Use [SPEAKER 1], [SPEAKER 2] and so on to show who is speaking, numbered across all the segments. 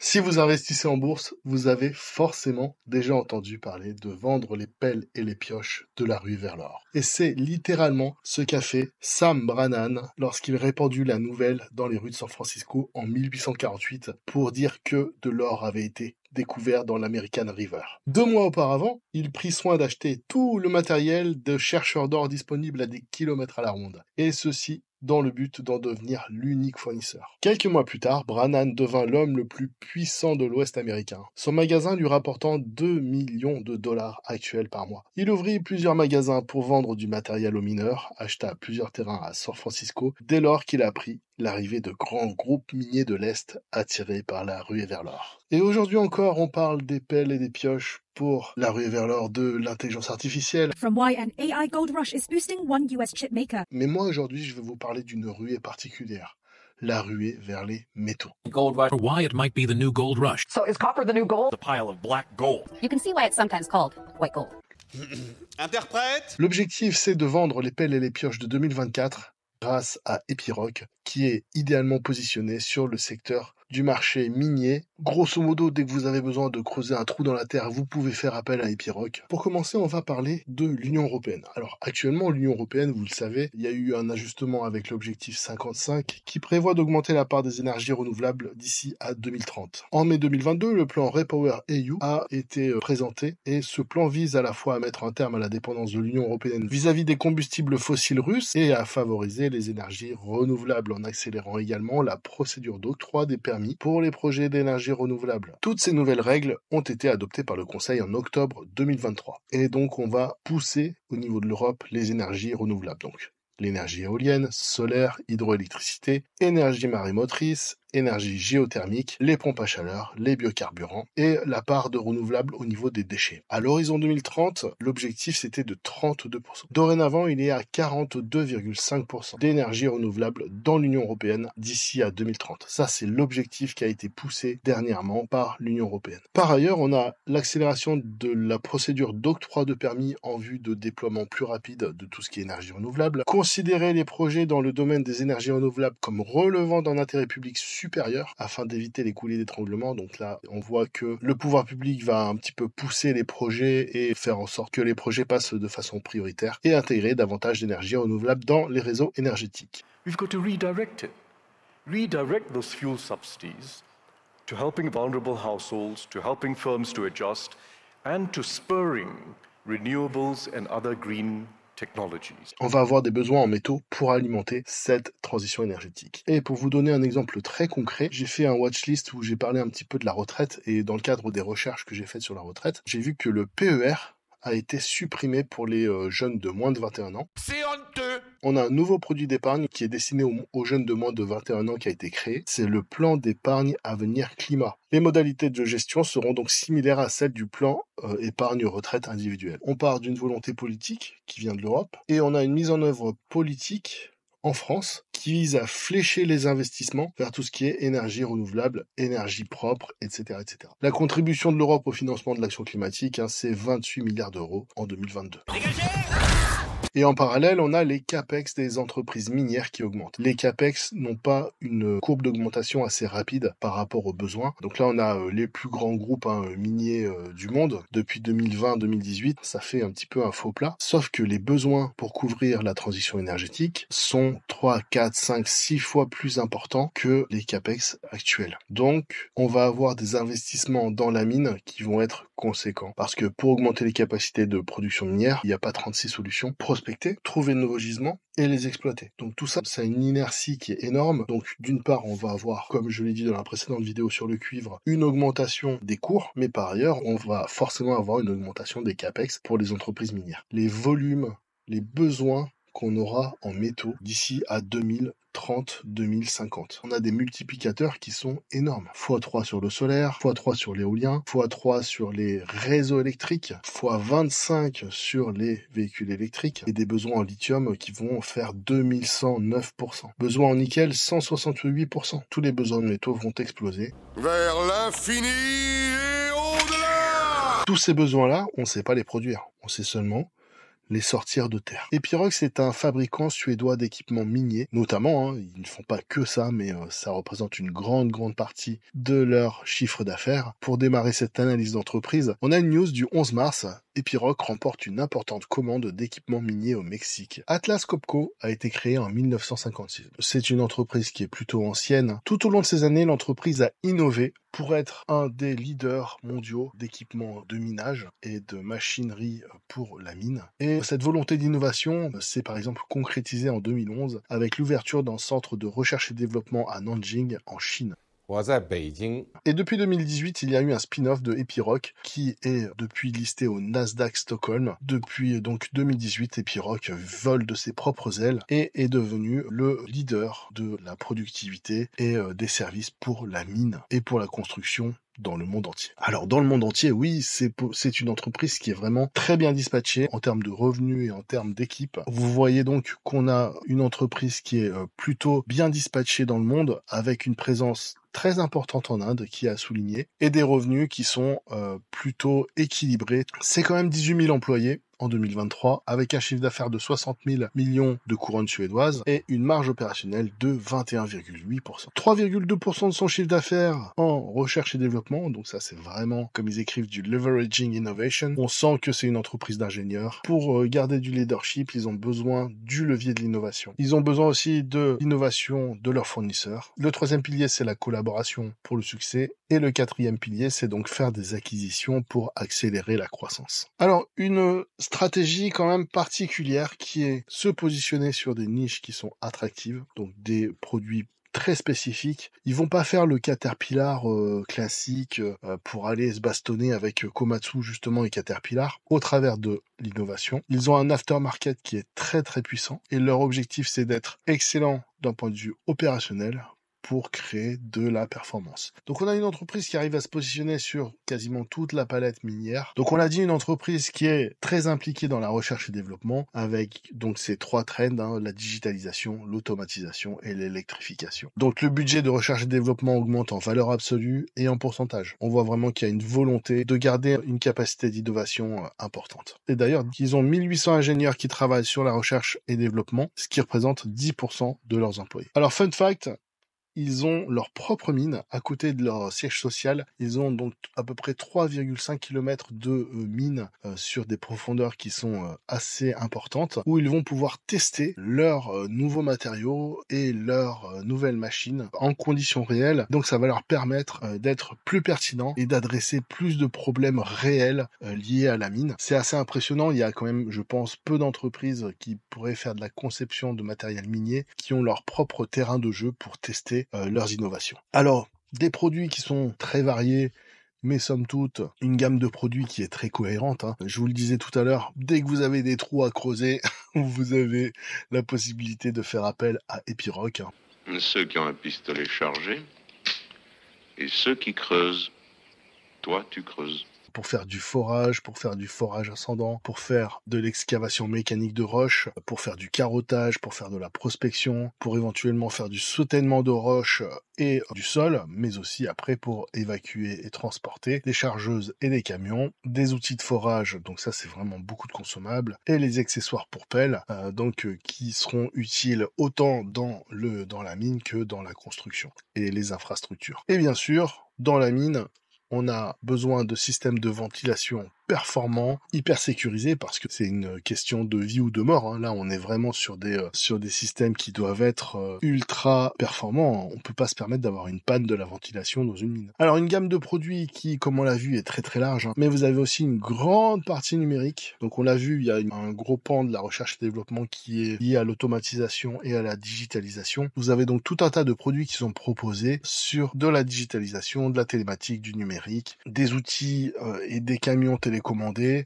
[SPEAKER 1] Si vous investissez en bourse, vous avez forcément déjà entendu parler de vendre les pelles et les pioches de la rue vers l'or. Et c'est littéralement ce qu'a fait Sam Brannan lorsqu'il répandit la nouvelle dans les rues de San Francisco en 1848 pour dire que de l'or avait été découvert dans l'American River. 2 mois auparavant, il prit soin d'acheter tout le matériel de chercheurs d'or disponible à des kilomètres à la ronde. Et ceci dans le but d'en devenir l'unique fournisseur. Quelques mois plus tard, Brannan devint l'homme le plus puissant de l'Ouest américain, son magasin lui rapportant 2 millions de dollars actuels par mois. Il ouvrit plusieurs magasins pour vendre du matériel aux mineurs, acheta plusieurs terrains à San Francisco, dès lors qu'il apprit l'arrivée de grands groupes miniers de l'Est attirés par la ruée vers l'or. Et aujourd'hui encore, on parle des pelles et des pioches pour la ruée vers l'or de l'intelligence artificielle.
[SPEAKER 2] From why an AI gold rush is boosting one US chip maker.
[SPEAKER 1] Mais moi, aujourd'hui, je vais vous parler d'une ruée particulière. La ruée vers les métaux.
[SPEAKER 3] Gold rush, or why it might be the new gold rush.
[SPEAKER 4] So is copper the new gold?
[SPEAKER 5] A pile of black gold.
[SPEAKER 6] You can see why it's sometimes called white gold.
[SPEAKER 5] Interprète.
[SPEAKER 1] L'objectif, c'est de vendre les pelles et les pioches de 2024 grâce à Epiroc, qui est idéalement positionné sur le secteur du marché minier. Grosso modo, dès que vous avez besoin de creuser un trou dans la terre, vous pouvez faire appel à Epiroc. Pour commencer, on va parler de l'Union européenne. Alors actuellement, l'Union européenne, vous le savez, il y a eu un ajustement avec l'objectif 55 qui prévoit d'augmenter la part des énergies renouvelables d'ici à 2030. En mai 2022, le plan Repower EU a été présenté et ce plan vise à la fois à mettre un terme à la dépendance de l'Union européenne vis-à-vis des combustibles fossiles russes et à favoriser les énergies renouvelables en accélérant également la procédure d'octroi des permis pour les projets d'énergie renouvelable. Toutes ces nouvelles règles ont été adoptées par le Conseil en octobre 2023. Et donc on va pousser au niveau de l'Europe les énergies renouvelables. Donc l'énergie éolienne, solaire, hydroélectricité, énergie marémotrice, énergie géothermique, les pompes à chaleur, les biocarburants et la part de renouvelables au niveau des déchets. À l'horizon 2030, l'objectif c'était de 32%. Dorénavant, il est à 42,5% d'énergie renouvelable dans l'Union européenne d'ici à 2030. Ça, c'est l'objectif qui a été poussé dernièrement par l'Union européenne. Par ailleurs, on a l'accélération de la procédure d'octroi de permis en vue de déploiement plus rapide de tout ce qui est énergie renouvelable. Considérer les projets dans le domaine des énergies renouvelables comme relevant d'un intérêt public supérieur afin d'éviter les coulées d'étranglement. Donc là, on voit que le pouvoir public va un petit peu pousser les projets et faire en sorte que les projets passent de façon prioritaire et intégrer davantage d'énergie renouvelable dans les réseaux énergétiques.
[SPEAKER 7] We've got to redirect it. Redirect those fuel subsidies to helping vulnerable households, to helping firms to adjust, and to spurring renewables and other green technologies.
[SPEAKER 1] On va avoir des besoins en métaux pour alimenter cette transition énergétique. Et pour vous donner un exemple très concret, j'ai fait un watchlist où j'ai parlé un petit peu de la retraite et dans le cadre des recherches que j'ai faites sur la retraite, j'ai vu que le PER a été supprimé pour les jeunes de moins de 21 ans.
[SPEAKER 5] C'est honteux.
[SPEAKER 1] On a un nouveau produit d'épargne qui est destiné aux jeunes de moins de 21 ans qui a été créé. C'est le plan d'épargne avenir climat. Les modalités de gestion seront donc similaires à celles du plan épargne retraite individuelle. On part d'une volonté politique qui vient de l'Europe et on a une mise en œuvre politique en France qui vise à flécher les investissements vers tout ce qui est énergie renouvelable, énergie propre, etc., etc. La contribution de l'Europe au financement de l'action climatique, c'est 28 milliards d'euros en 2022. Et en parallèle, on a les capex des entreprises minières qui augmentent. Les capex n'ont pas une courbe d'augmentation assez rapide par rapport aux besoins. Donc là, on a les plus grands groupes miniers du monde. Depuis 2020-2018, ça fait un petit peu un faux plat. Sauf que les besoins pour couvrir la transition énergétique sont 3, 4, 5, 6 fois plus importants que les capex actuels. Donc, on va avoir des investissements dans la mine qui vont être conséquents. Parce que pour augmenter les capacités de production minière, il n'y a pas 36 solutions. Prospecter, trouver de nouveaux gisements et les exploiter. Donc tout ça, ça a une inertie qui est énorme. Donc d'une part, on va avoir, comme je l'ai dit dans la précédente vidéo sur le cuivre, une augmentation des cours, mais par ailleurs, on va forcément avoir une augmentation des capex pour les entreprises minières. Les volumes, les besoins qu'on aura en métaux d'ici à 2030-2050. On a des multiplicateurs qui sont énormes. x3 sur le solaire, x3 sur l'éolien, x3 sur les réseaux électriques, x25 sur les véhicules électriques et des besoins en lithium qui vont faire 2109%. Besoins en nickel, 168%. Tous les besoins de métaux vont exploser.
[SPEAKER 5] Vers l'infini et au-delà.
[SPEAKER 1] Tous ces besoins-là, on ne sait pas les produire. On sait seulement les sortir de terre. Epiroc, c'est un fabricant suédois d'équipements miniers, notamment, hein, ils ne font pas que ça, mais ça représente une grande partie de leur chiffre d'affaires. Pour démarrer cette analyse d'entreprise, on a une news du 11 mars. Epiroc remporte une importante commande d'équipements miniers au Mexique. Atlas Copco a été créé en 1956. C'est une entreprise qui est plutôt ancienne. Tout au long de ces années, l'entreprise a innové pour être un des leaders mondiaux d'équipements de minage et de machinerie pour la mine. Et cette volonté d'innovation s'est par exemple concrétisée en 2011 avec l'ouverture d'un centre de recherche et développement à Nanjing, en Chine. Et depuis 2018, il y a eu un spin-off de Epiroc qui est depuis listé au Nasdaq Stockholm. Depuis donc 2018, Epiroc vole de ses propres ailes et est devenu le leader de la productivité et des services pour la mine et pour la construction dans le monde entier. Alors dans le monde entier, oui, c'est une entreprise qui est vraiment très bien dispatchée en termes de revenus et en termes d'équipe. Vous voyez donc qu'on a une entreprise qui est plutôt bien dispatchée dans le monde, avec une présence très importante en Inde, qui a souligné, et des revenus qui sont plutôt équilibrés. C'est quand même 18 000 employés en 2023, avec un chiffre d'affaires de 60 000 millions de couronnes suédoises et une marge opérationnelle de 21,8%. 3,2% de son chiffre d'affaires en recherche et développement, donc ça c'est vraiment, comme ils écrivent, du leveraging innovation. On sent que c'est une entreprise d'ingénieurs. Pour garder du leadership, ils ont besoin du levier de l'innovation. Ils ont besoin aussi de l'innovation de leurs fournisseurs. Le troisième pilier, c'est la collaboration pour le succès. Et le quatrième pilier, c'est donc faire des acquisitions pour accélérer la croissance. Alors, une stratégie quand même particulière qui est se positionner sur des niches qui sont attractives, donc des produits très spécifiques. Ils vont pas faire le Caterpillar classique pour aller se bastonner avec Komatsu justement et Caterpillar au travers de l'innovation. Ils ont un aftermarket qui est très puissant et leur objectif c'est d'être excellent d'un point de vue opérationnel pour créer de la performance. Donc on a une entreprise qui arrive à se positionner sur quasiment toute la palette minière. Donc on l'a dit, une entreprise qui est très impliquée dans la recherche et développement avec donc ces trois trends, hein, la digitalisation, l'automatisation et l'électrification. Donc le budget de recherche et développement augmente en valeur absolue et en pourcentage. On voit vraiment qu'il y a une volonté de garder une capacité d'innovation importante. Et d'ailleurs, ils ont 1800 ingénieurs qui travaillent sur la recherche et développement, ce qui représente 10% de leurs employés. Alors fun fact, ils ont leur propre mine à côté de leur siège social. Ils ont donc à peu près 3,5 km de mine sur des profondeurs qui sont assez importantes, où ils vont pouvoir tester leurs nouveaux matériaux et leurs nouvelles machines en conditions réelles. Donc ça va leur permettre d'être plus pertinents et d'adresser plus de problèmes réels liés à la mine. C'est assez impressionnant. Il y a quand même, je pense, peu d'entreprises qui pourraient faire de la conception de matériel minier, qui ont leur propre terrain de jeu pour tester leurs innovations. Alors, des produits qui sont très variés, mais somme toute, une gamme de produits qui est très cohérente. Hein. Je vous le disais tout à l'heure, dès que vous avez des trous à creuser, vous avez la possibilité de faire appel à Epiroc. Hein.
[SPEAKER 4] Ceux qui ont un pistolet chargé et ceux qui creusent. Toi, tu creuses.
[SPEAKER 1] Pour faire du forage ascendant, pour faire de l'excavation mécanique de roches, pour faire du carottage, pour faire de la prospection, pour éventuellement faire du soutènement de roches et du sol, mais aussi après pour évacuer et transporter des chargeuses et des camions, des outils de forage, donc ça c'est vraiment beaucoup de consommables, et les accessoires pour pelle, qui seront utiles autant dans la mine que dans la construction et les infrastructures. Et bien sûr, dans la mine, on a besoin de systèmes de ventilation performants, hyper sécurisés, parce que c'est une question de vie ou de mort. Hein. Là, on est vraiment sur des systèmes qui doivent être ultra performants. On peut pas se permettre d'avoir une panne de la ventilation dans une mine. Alors, une gamme de produits qui, comme on l'a vu, est très large, hein. Mais vous avez aussi une grande partie numérique. Donc, on l'a vu, il y a un gros pan de la recherche et développement qui est lié à l'automatisation et à la digitalisation. Vous avez donc tout un tas de produits qui sont proposés sur de la digitalisation, de la télématique, du numérique, des outils et des camions télécommandés.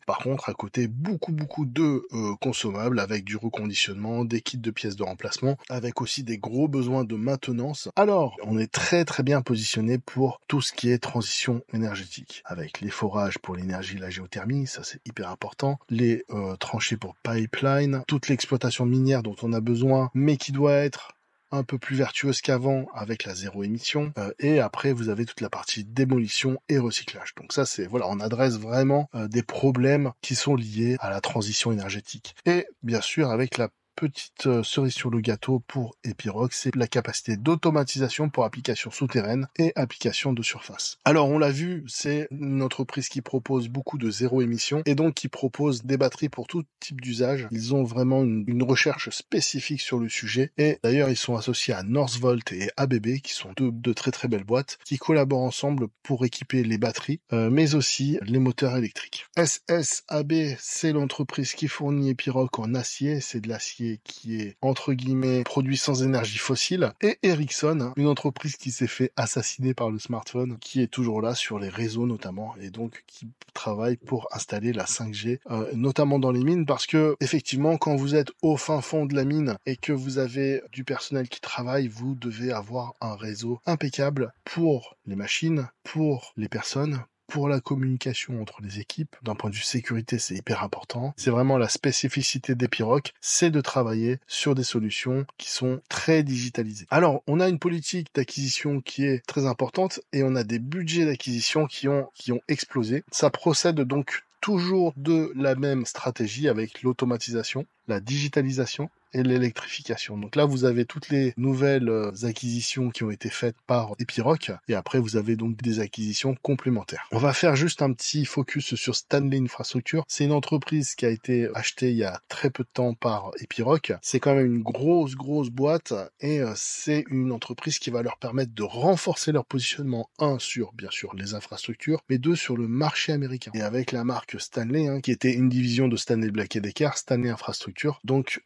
[SPEAKER 1] Par contre, à côté, beaucoup de consommables avec du reconditionnement, des kits de pièces de remplacement, avec aussi des gros besoins de maintenance. Alors, on est très bien positionné pour tout ce qui est transition énergétique, avec les forages pour l'énergie, la géothermie, ça c'est hyper important, les tranchées pour pipeline, toute l'exploitation minière dont on a besoin, mais qui doit être un peu plus vertueuse qu'avant avec la zéro émission. Et après, vous avez toute la partie démolition et recyclage. Donc ça, c'est voilà, on adresse vraiment des problèmes qui sont liés à la transition énergétique. Et bien sûr, avec la petite cerise sur le gâteau pour Epiroc, c'est la capacité d'automatisation pour applications souterraines et applications de surface. Alors on l'a vu, c'est une entreprise qui propose beaucoup de zéro émission et donc qui propose des batteries pour tout type d'usage. Ils ont vraiment une recherche spécifique sur le sujet et d'ailleurs ils sont associés à Northvolt et ABB qui sont deux très très belles boîtes qui collaborent ensemble pour équiper les batteries mais aussi les moteurs électriques. SSAB, c'est l'entreprise qui fournit Epiroc en acier, c'est de l'acier qui est entre guillemets produit sans énergie fossile, et Ericsson, une entreprise qui s'est fait assassiner par le smartphone, qui est toujours là sur les réseaux notamment, et donc qui travaille pour installer la 5G, notamment dans les mines, parce que effectivement quand vous êtes au fin fond de la mine et que vous avez du personnel qui travaille, vous devez avoir un réseau impeccable pour les machines, pour les personnes, pour la communication entre les équipes. D'un point de vue sécurité, c'est hyper important. C'est vraiment la spécificité d'Epiroc, c'est de travailler sur des solutions qui sont très digitalisées. Alors, on a une politique d'acquisition qui est très importante et on a des budgets d'acquisition qui ont explosé. Ça procède donc toujours de la même stratégie avec l'automatisation, la digitalisation et l'électrification. Donc là, vous avez toutes les nouvelles acquisitions qui ont été faites par Epiroc, et après, vous avez donc des acquisitions complémentaires. On va faire juste un petit focus sur Stanley Infrastructure. C'est une entreprise qui a été achetée il y a très peu de temps par Epiroc. C'est quand même une grosse boîte, et c'est une entreprise qui va leur permettre de renforcer leur positionnement, un, sur, bien sûr, les infrastructures, mais deux, sur le marché américain. Et avec la marque Stanley, qui était une division de Stanley Black & Decker, Stanley Infrastructure, donc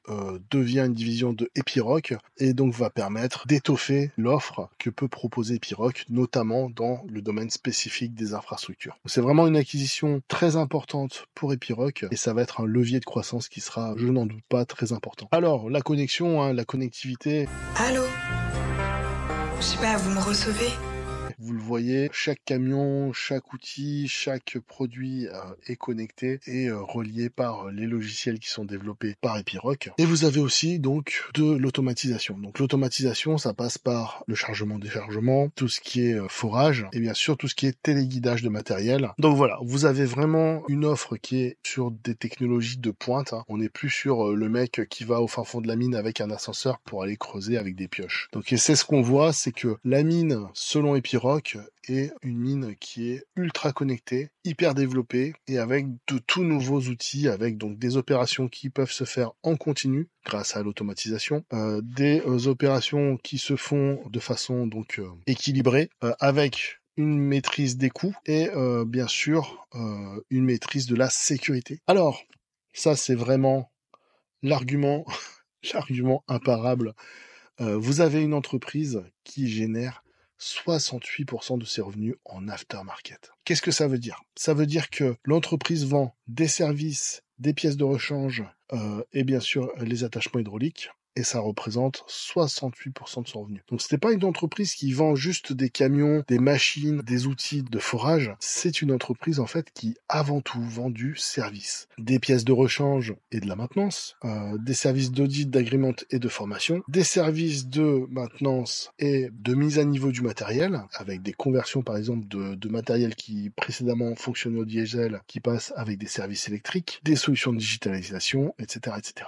[SPEAKER 1] devient une division de Epiroc et donc va permettre d'étoffer l'offre que peut proposer Epiroc, notamment dans le domaine spécifique des infrastructures. C'est vraiment une acquisition très importante pour Epiroc et ça va être un levier de croissance qui sera, je n'en doute pas, très important. Alors, la connexion, la connectivité...
[SPEAKER 8] Allô ? Je sais pas, vous me recevez ?
[SPEAKER 1] Vous le voyez, chaque camion, chaque outil, chaque produit est connecté et relié par les logiciels qui sont développés par Epiroc. Et vous avez aussi donc de l'automatisation. Donc l'automatisation, ça passe par le chargement-déchargement, tout ce qui est forage et bien sûr tout ce qui est téléguidage de matériel. Donc voilà, vous avez vraiment une offre qui est sur des technologies de pointe. On n'est plus sur le mec qui va au fin fond de la mine avec un ascenseur pour aller creuser avec des pioches. Donc et c'est ce qu'on voit, c'est que la mine, selon Epiroc, est une mine qui est ultra connectée, hyper développée et avec de tout nouveaux outils, avec donc des opérations qui peuvent se faire en continu grâce à l'automatisation, des opérations qui se font de façon donc équilibrée, avec une maîtrise des coûts et bien sûr une maîtrise de la sécurité. Alors, ça c'est vraiment l'argument imparable. Vous avez une entreprise qui génère 68% de ses revenus en aftermarket. Qu'est-ce que ça veut dire ? Ça veut dire que l'entreprise vend des services, des pièces de rechange et bien sûr les attachements hydrauliques. Et ça représente 68% de son revenu. Donc c'était pas une entreprise qui vend juste des camions, des machines, des outils de forage. C'est une entreprise en fait qui avant tout vend du service. Des pièces de rechange et de la maintenance, des services d'audit, d'agrément et de formation, des services de maintenance et de mise à niveau du matériel, avec des conversions par exemple de matériel qui précédemment fonctionnait au diesel, qui passe avec des services électriques, des solutions de digitalisation, etc., etc.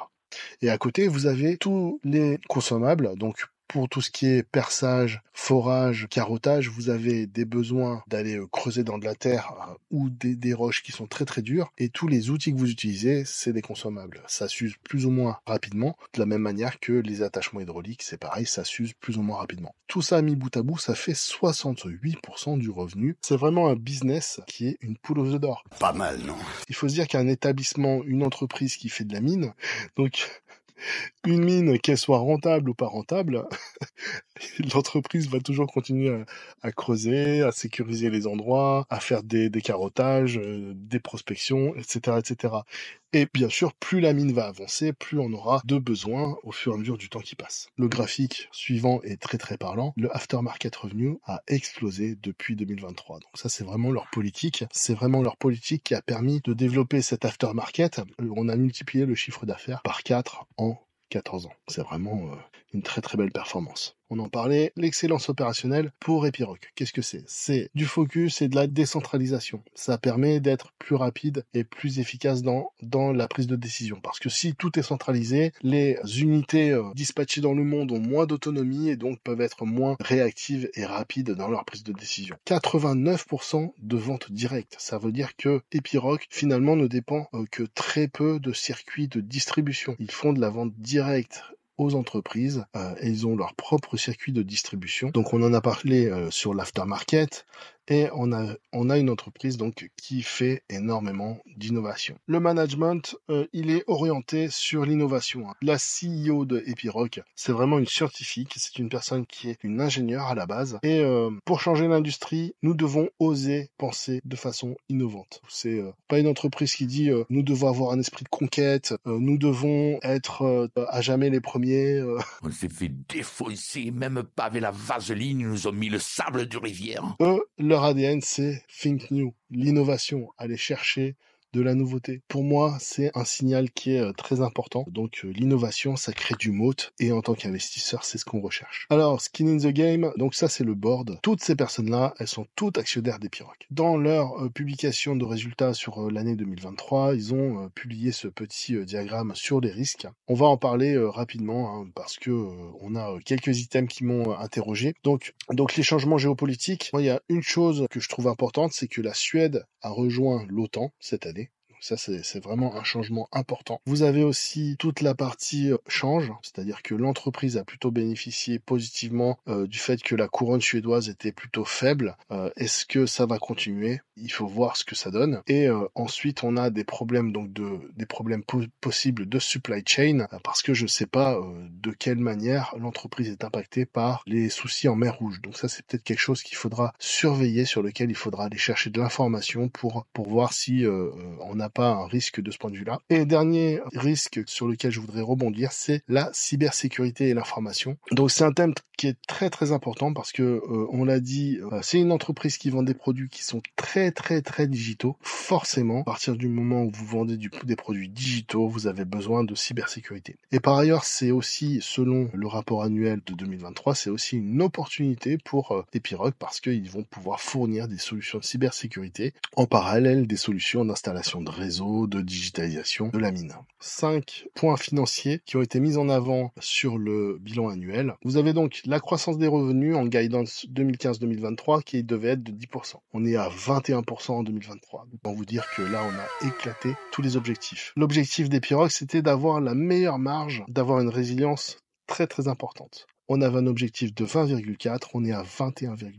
[SPEAKER 1] Et à côté, vous avez tous les consommables, donc pour tout ce qui est perçage, forage, carottage, vous avez des besoins d'aller creuser dans de la terre ou des roches qui sont très très dures, et tous les outils que vous utilisez, c'est des consommables. Ça s'use plus ou moins rapidement, de la même manière que les attachements hydrauliques, c'est pareil, ça s'use plus ou moins rapidement. Tout ça mis bout à bout, ça fait 68% du revenu. C'est vraiment un business qui est une poule aux œufs d'or.
[SPEAKER 5] Pas mal, non ?
[SPEAKER 1] Il faut se dire qu'un établissement, une entreprise qui fait de la mine, donc une mine, qu'elle soit rentable ou pas rentable, l'entreprise va toujours continuer à creuser, à sécuriser les endroits, à faire des carottages, des prospections, etc., etc. Et bien sûr, plus la mine va avancer, plus on aura de besoins au fur et à mesure du temps qui passe. Le graphique suivant est très très parlant. Le aftermarket revenue a explosé depuis 2023. Donc ça, c'est vraiment leur politique. C'est vraiment leur politique qui a permis de développer cet aftermarket. On a multiplié le chiffre d'affaires par 4 en 14 ans. C'est vraiment une très très belle performance. On en parlait, l'excellence opérationnelle pour Epiroc. Qu'est-ce que c'est? C'est du focus et de la décentralisation. Ça permet d'être plus rapide et plus efficace dans la prise de décision. Parce que si tout est centralisé, les unités dispatchées dans le monde ont moins d'autonomie et donc peuvent être moins réactives et rapides dans leur prise de décision. 89% de ventes directes. Ça veut dire que Epiroc, finalement, ne dépend que très peu de circuits de distribution. Ils font de la vente directe aux entreprises et ils ont leur propre circuit de distribution. Donc on en a parlé sur l'aftermarket et on a une entreprise donc qui fait énormément d'innovation. Le management, il est orienté sur l'innovation. La CEO de Epiroc, c'est vraiment une scientifique, c'est une personne qui est une ingénieure à la base et pour changer l'industrie, nous devons oser penser de façon innovante. C'est pas une entreprise qui dit nous devons avoir un esprit de conquête, nous devons être à jamais les premiers.
[SPEAKER 9] On s'est fait défausser, même pas avec la vaseline, ils nous ont mis le sable de rivière.
[SPEAKER 1] Leur ADN, c'est Think New, l'innovation, aller chercher de la nouveauté. Pour moi, c'est un signal qui est très important. Donc l'innovation, ça crée du moat et en tant qu'investisseur, c'est ce qu'on recherche. Alors, Skin in the Game, donc ça c'est le board. Toutes ces personnes-là, elles sont toutes actionnaires d'Epiroc. Dans leur publication de résultats sur l'année 2023, ils ont publié ce petit diagramme sur les risques. On va en parler rapidement parce que on a quelques items qui m'ont interrogé. Donc les changements géopolitiques, moi, il y a une chose que je trouve importante, c'est que la Suède a rejoint l'OTAN cette année. Ça, c'est vraiment un changement important. Vous avez aussi toute la partie change, c'est-à-dire que l'entreprise a plutôt bénéficié positivement du fait que la couronne suédoise était plutôt faible. Est-ce que ça va continuer? Il faut voir ce que ça donne. Et ensuite, on a des problèmes possibles de supply chain, parce que je ne sais pas de quelle manière l'entreprise est impactée par les soucis en mer Rouge. Donc ça, c'est peut-être quelque chose qu'il faudra surveiller, sur lequel il faudra aller chercher de l'information pour voir si on n'a pas un risque de ce point de vue-là. Et dernier risque sur lequel je voudrais rebondir, c'est la cybersécurité et l'information. Donc c'est un thème qui est très très important parce que on l'a dit, c'est une entreprise qui vend des produits qui sont très très très digitaux. Forcément, à partir du moment où vous vendez des produits digitaux, vous avez besoin de cybersécurité. Et par ailleurs, c'est aussi, selon le rapport annuel de 2023, c'est aussi une opportunité pour Epiroc parce qu'ils vont pouvoir fournir des solutions de cybersécurité en parallèle des solutions d'installation de réseau, de digitalisation de la mine. 5 points financiers qui ont été mis en avant sur le bilan annuel. Vous avez donc la croissance des revenus en guidance 2015-2023 qui devait être de 10%. On est à 21% en 2023. Pour vous dire que là, on a éclaté tous les objectifs. L'objectif d'Epiroc, c'était d'avoir la meilleure marge, d'avoir une résilience très très importante. On avait un objectif de 20,4, on est à 21,8.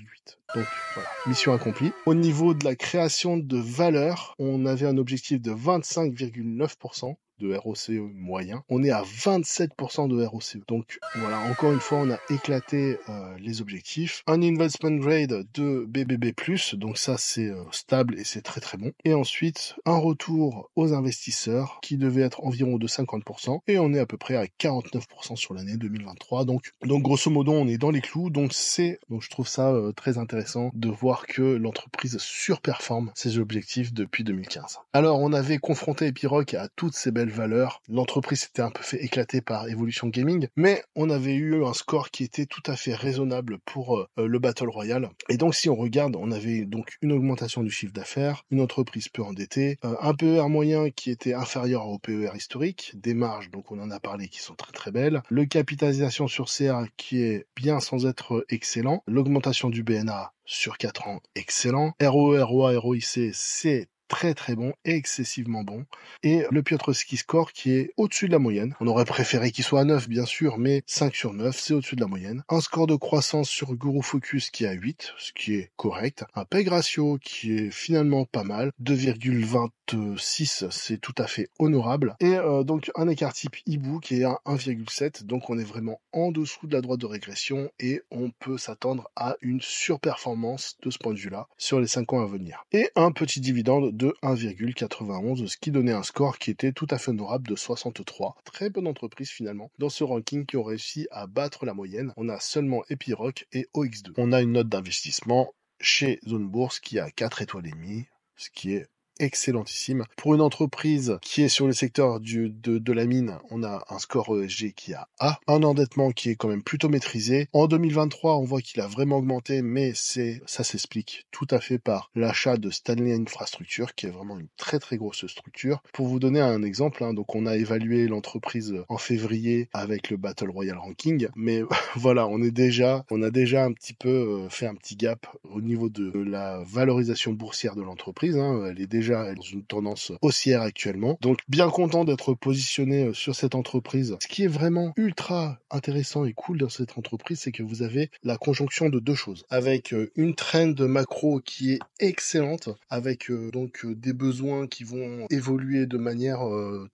[SPEAKER 1] Donc voilà, mission accomplie. Au niveau de la création de valeur, on avait un objectif de 25,9% de ROCE moyen. On est à 27% de ROCE. Donc voilà, encore une fois, on a éclaté les objectifs. Un investment grade de BBB+, donc ça c'est stable et c'est très très bon. Et ensuite, un retour aux investisseurs qui devait être environ de 50%. Et on est à peu près à 49% sur l'année 2023. Donc grosso modo, on est dans les clous. Donc je trouve ça très intéressant de voir que l'entreprise surperforme ses objectifs depuis 2015. Alors, on avait confronté Epiroc à toutes ces belles valeurs. L'entreprise s'était un peu fait éclater par Evolution Gaming, mais on avait eu un score qui était tout à fait raisonnable pour le Battle Royale. Et donc, si on regarde, on avait donc une augmentation du chiffre d'affaires, une entreprise peu endettée, un PER moyen qui était inférieur au PER historique, des marges, donc on en a parlé, qui sont très très belles, le capitalisation sur CA qui est bien sans être excellent, l'augmentation du BNA sur 4 ans, excellent, ROE, ROA, ROIC, c'est très très bon et excessivement bon. Et le Piotrowski Score qui est au-dessus de la moyenne. On aurait préféré qu'il soit à 9 bien sûr, mais 5 sur 9, c'est au-dessus de la moyenne. Un score de croissance sur Guru Focus qui est à 8, ce qui est correct. Un PEG ratio qui est finalement pas mal, 2,26, c'est tout à fait honorable. Et donc un écart type IBU qui est à 1,7, donc on est vraiment en dessous de la droite de régression et on peut s'attendre à une surperformance de ce point de vue-là sur les 5 ans à venir. Et un petit dividende de 1,91, ce qui donnait un score qui était tout à fait honorable de 63. Très bonne entreprise finalement dans ce ranking qui ont réussi à battre la moyenne. On a seulement Epiroc et OX2. On a une note d'investissement chez Zone Bourse qui a 4 étoiles et demie, ce qui est excellentissime. Pour une entreprise qui est sur le secteur de la mine, on a un score ESG qui est à A, un endettement qui est quand même plutôt maîtrisé. En 2023, on voit qu'il a vraiment augmenté, mais ça s'explique tout à fait par l'achat de Stanley Infrastructure, qui est vraiment une très très grosse structure. Pour vous donner un exemple, donc on a évalué l'entreprise en février avec le Battle Royale Ranking, mais voilà, on a déjà un petit peu fait un petit gap au niveau de la valorisation boursière de l'entreprise. Elle est déjà dans une tendance haussière actuellement. Donc bien content d'être positionné sur cette entreprise. Ce qui est vraiment ultra intéressant et cool dans cette entreprise, c'est que vous avez la conjonction de deux choses. Avec une trend macro qui est excellente, avec donc des besoins qui vont évoluer de manière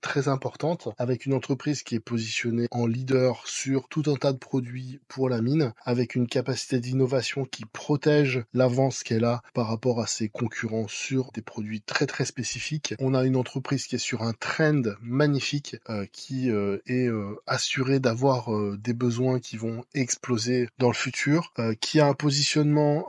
[SPEAKER 1] très importante, avec une entreprise qui est positionnée en leader sur tout un tas de produits pour la mine, avec une capacité d'innovation qui protège l'avance qu'elle a par rapport à ses concurrents sur des produits très très spécifiques. On a une entreprise qui est sur un trend magnifique, qui est assurée d'avoir des besoins qui vont exploser dans le futur, qui a un positionnement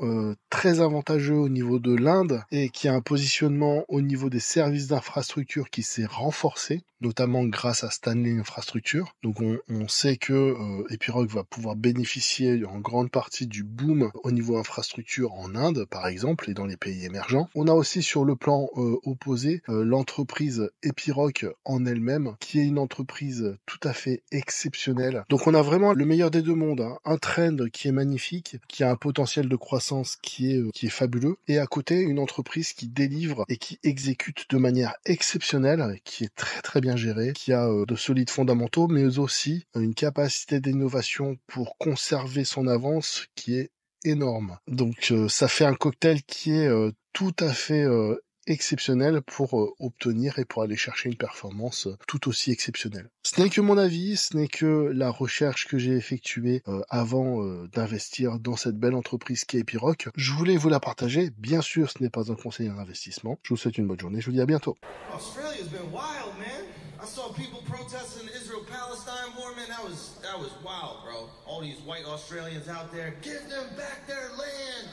[SPEAKER 1] très avantageux au niveau de l'Inde et qui a un positionnement au niveau des services d'infrastructure qui s'est renforcé, notamment grâce à Stanley Infrastructure. Donc on sait que Epiroc va pouvoir bénéficier en grande partie du boom au niveau infrastructure en Inde, par exemple, et dans les pays émergents. On a aussi sur le plan opposé l'entreprise Epiroc en elle-même, qui est une entreprise tout à fait exceptionnelle. Donc on a vraiment le meilleur des deux mondes, un trend qui est magnifique, qui a un potentiel de croissance qui est fabuleux, et à côté une entreprise qui délivre et qui exécute de manière exceptionnelle, qui est très très bien gérée, qui a de solides fondamentaux, mais aussi une capacité d'innovation pour conserver son avance qui est énorme. Donc ça fait un cocktail qui est tout à fait exceptionnel pour obtenir et pour aller chercher une performance tout aussi exceptionnelle. Ce n'est que mon avis, ce n'est que la recherche que j'ai effectuée avant d'investir dans cette belle entreprise qui est Epiroc. Je voulais vous la partager. Bien sûr, ce n'est pas un conseil en investissement. Je vous souhaite une bonne journée. Je vous dis à bientôt.
[SPEAKER 10] Australia's been wild, man. I saw people protesting the Israel-Palestine war, man. That was wild, bro. All these white Australians out there, give them back their land.